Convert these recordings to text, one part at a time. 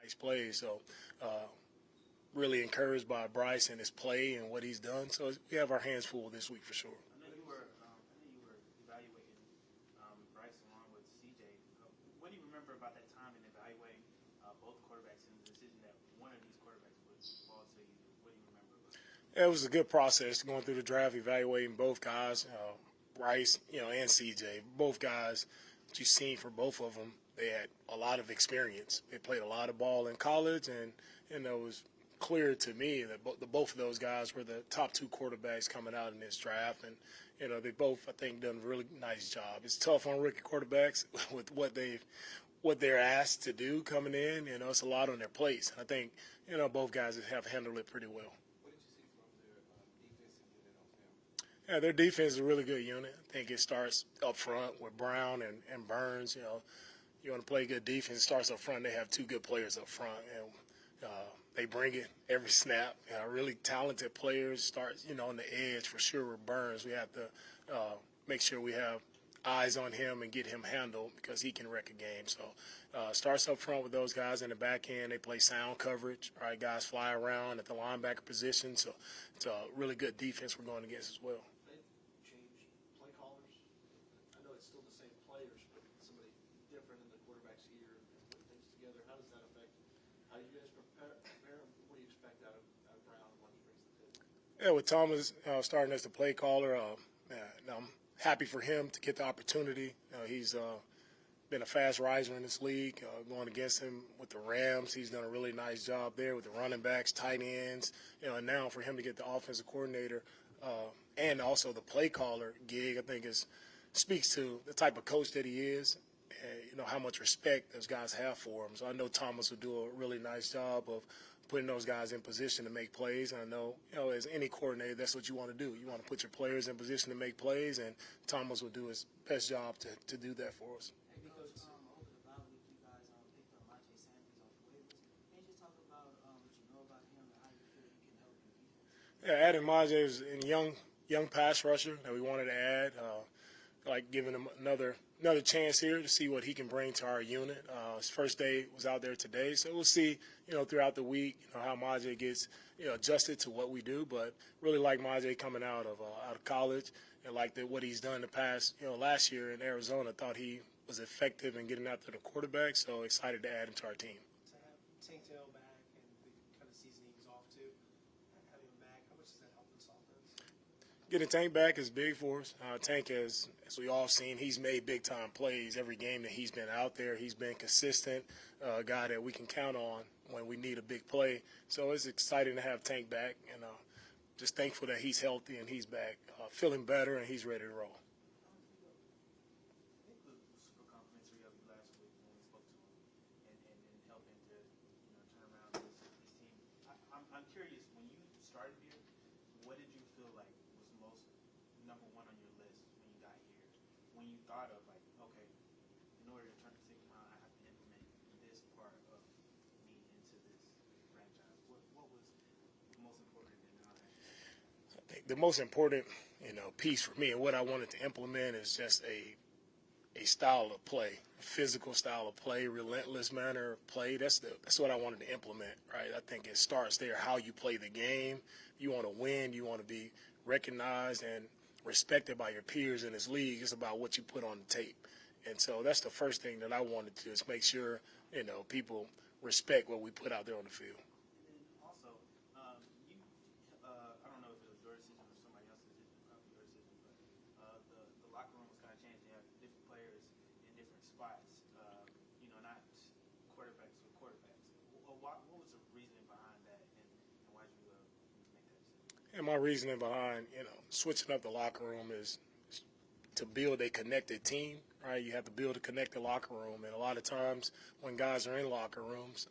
nice plays. So really encouraged by Bryce and his play and what he's done. So we have our hands full this week for sure. I know you were evaluating Bryce along with CJ. What do you remember about that time in evaluating both quarterbacks and the decision that one of these quarterbacks would fall to you? What do you remember about that? It was a good process going through the draft, evaluating both guys, Bryce, and CJ. Both guys that you've seen for both of them, they had a lot of experience. They played a lot of ball in college, and it was clear to me that both of those guys were the top two quarterbacks coming out in this draft, and they both, I think, done a really nice job. It's tough on rookie quarterbacks with what they're asked to do coming in. It's a lot on their plates, and I think both guys have handled it pretty well. What did you see from their defensive unit on film? Yeah, their defense is a really good unit. I think it starts up front with Brown and Burns. You want to play good defense, it starts up front. They have two good players up front, and they bring it every snap. Really talented players start, on the edge for sure with Burns. We have to make sure we have eyes on him and get him handled because he can wreck a game. So starts up front with those guys. In the back end, they play sound coverage. All right, guys fly around at the linebacker position. So it's a really good defense we're going against as well. They changed play callers. I know it's still the same players, but somebody different in the quarterback's ear and put things together. How does that affect how you guys prepare him? What do you expect out of Brown and what he brings to the table? Yeah, with Thomas starting as the play caller, I'm happy for him to get the opportunity. He's been a fast riser in this league. Going against him with the Rams, he's done a really nice job there with the running backs, tight ends. And now for him to get the offensive coordinator and also the play caller gig, I think speaks to the type of coach that he is. And, how much respect those guys have for him. So I know Thomas will do a really nice job of putting those guys in position to make plays. And I know, as any coordinator, that's what you want to do. You want to put your players in position to make plays, and Thomas will do his best job to do that for us. Hey, Coach, over the bye week, you guys picked up Monte Sanders off the waivers. Can you just talk about what you know about him and how you feel he can help in defense? Yeah, adding Majay is a young pass rusher that we wanted to add. Giving him another chance here to see what he can bring to our unit. His first day was out there today, so we'll see, throughout the week, how Majay gets, adjusted to what we do. But really like Majay coming out of college, and like what he's done in the past, last year in Arizona. Thought he was effective in getting after the quarterback, so excited to add him to our team. To have Tank Dell back and the kind of season he was off to, having him back, how much does that help this offense? Getting Tank back is big for us. Tank, as we all seen, he's made big-time plays every game that he's been out there. He's been consistent, a guy that we can count on when we need a big play. So it's exciting to have Tank back, and just thankful that he's healthy and he's back, feeling better, and he's ready to roll. I think it was super complimentary of you last week when we spoke to him and helping to turn around this team. I'm curious, when you started here, what did you feel like was most number one on your list when you got here? When you thought of okay, in order to turn the team around, I have to implement this part of me into this franchise. What was most important in that? I think the most important, piece for me and what I wanted to implement is just a style of play, a physical style of play, relentless manner of play. That's what I wanted to implement, right? I think it starts there, how you play the game. You want to win. You want to be recognized and respected by your peers in this league. It's about what you put on the tape. And so that's the first thing that I wanted to do is make sure, people respect what we put out there on the field. And then also, I don't know if it was your decision or somebody else's decision, probably your decision, but the locker room was kind of changed. They have different players in different spots, not quarterbacks with quarterbacks. What was the reasoning behind that, and why did you make that decision? And my reasoning behind, switching up the locker room is to build a connected team, right? You have to build a connected locker room. And a lot of times when guys are in locker rooms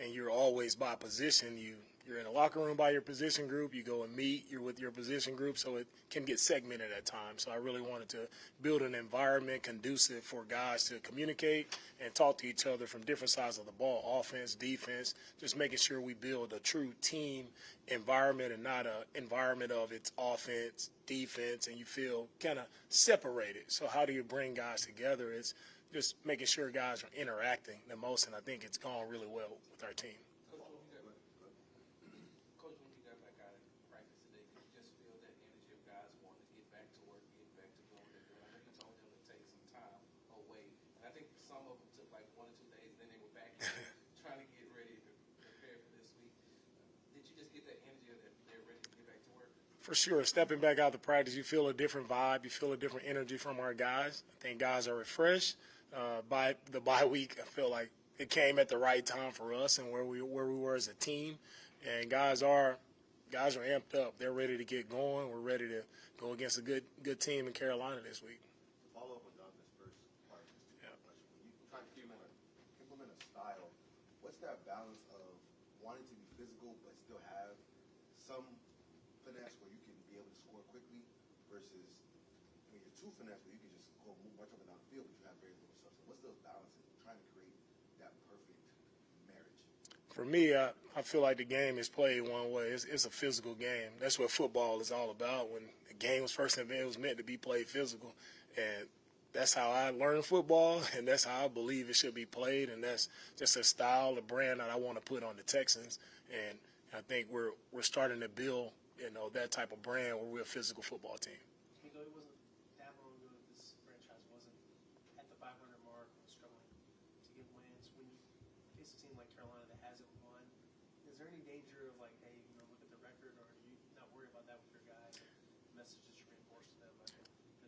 and you're always by position, you're in a locker room by your position group, you go and meet, you're with your position group, so it can get segmented at times. So I really wanted to build an environment conducive for guys to communicate and talk to each other from different sides of the ball, offense, defense, just making sure we build a true team environment and not an environment of its offense, defense, and you feel kind of separated. So how do you bring guys together? It's just making sure guys are interacting the most, and I think it's gone really well with our team. Coach, when you got back out of practice today, did you just feel that energy of guys wanting to get back to work, get back to doing what they're doing? I know you told them to take some time away, and I think some of them took like 1 or 2 days, then they were back trying to get ready to prepare for this week. Did you just get that energy of that they're ready to get back to work? For sure, stepping back out to practice, you feel a different vibe. You feel a different energy from our guys. I think guys are refreshed. By the bye week, I feel like it came at the right time for us and where we were as a team. And guys are amped up. They're ready to get going. We're ready to go against a good team in Carolina this week. Follow up on Jonathan's first part of this question. When you try to implement a style, what's that balance of wanting to be physical but still have some finesse where you can be able to score quickly versus when you're too finesse where you can just go move much up and down the field but you have very little substance? What's the balance in trying to create that perfect marriage? For me, I feel like the game is played one way. It's a physical game. That's what football is all about. When the game was first invented, it was meant to be played physical. And that's how I learned football, and that's how I believe it should be played. And that's just a style, a brand that I want to put on the Texans. And I think we're starting to build, that type of brand where we're a physical football team. DeMeco, it wasn't that long ago that this franchise wasn't at the 500 mark and struggling to get wins. When you face a team like Carolina that hasn't won, is there any danger of like, hey, look at the record, or are you not worried about that with your guys? The message is reinforced to them that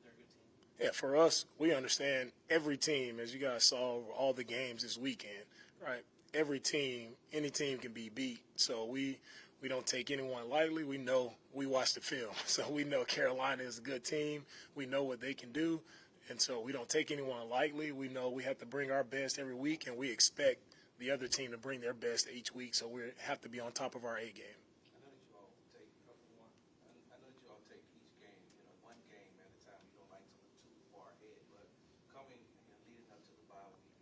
they're a good team. Yeah, for us, we understand every team, as you guys saw over all the games this weekend, right? Every team, any team can be beat. So we don't take anyone lightly. We know, we watch the film. So we know Carolina is a good team. We know what they can do. And so we don't take anyone lightly. We know we have to bring our best every week, and we expect the other team to bring their best each week. So we have to be on top of our A game. I know that you all take I know that you all take each game, one game at a time. You don't like to look too far ahead, but coming and leading up to the bye week,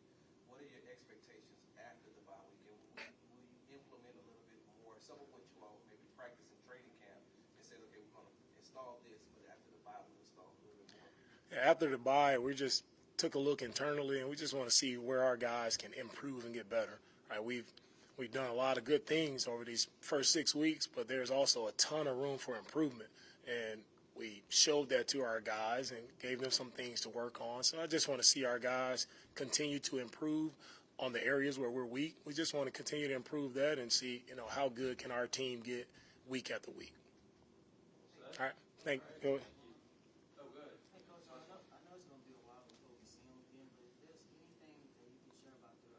what are your expectations after the bye week? And will you implement a little bit more some of what you all maybe practice in training camp and say, okay, we're going to install this, but after the bye we'll install a little bit more? Yeah, after the bye, we just took a look internally, and we just want to see where our guys can improve and get better. Right? We've done a lot of good things over these first 6 weeks, but there's also a ton of room for improvement. And we showed that to our guys and gave them some things to work on. So I just want to see our guys continue to improve on the areas where we're weak. We just want to continue to improve that and see, how good can our team get week after week. All right. Thank you. Hey, Coach, I know it's going to be a while before we see him again, but if there's anything that you can share about the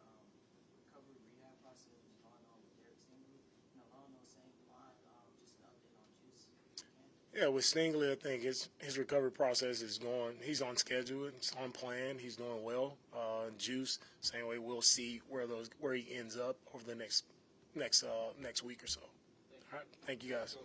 recovery rehab process that's going on with Derek Stingley, along those same lines, just an update on Juice. Yeah, with Stingley, I think his recovery process is going. He's on schedule. It's on plan. He's doing well. Juice, same way. We'll see where he ends up over the next week or so. All right. Thank you guys.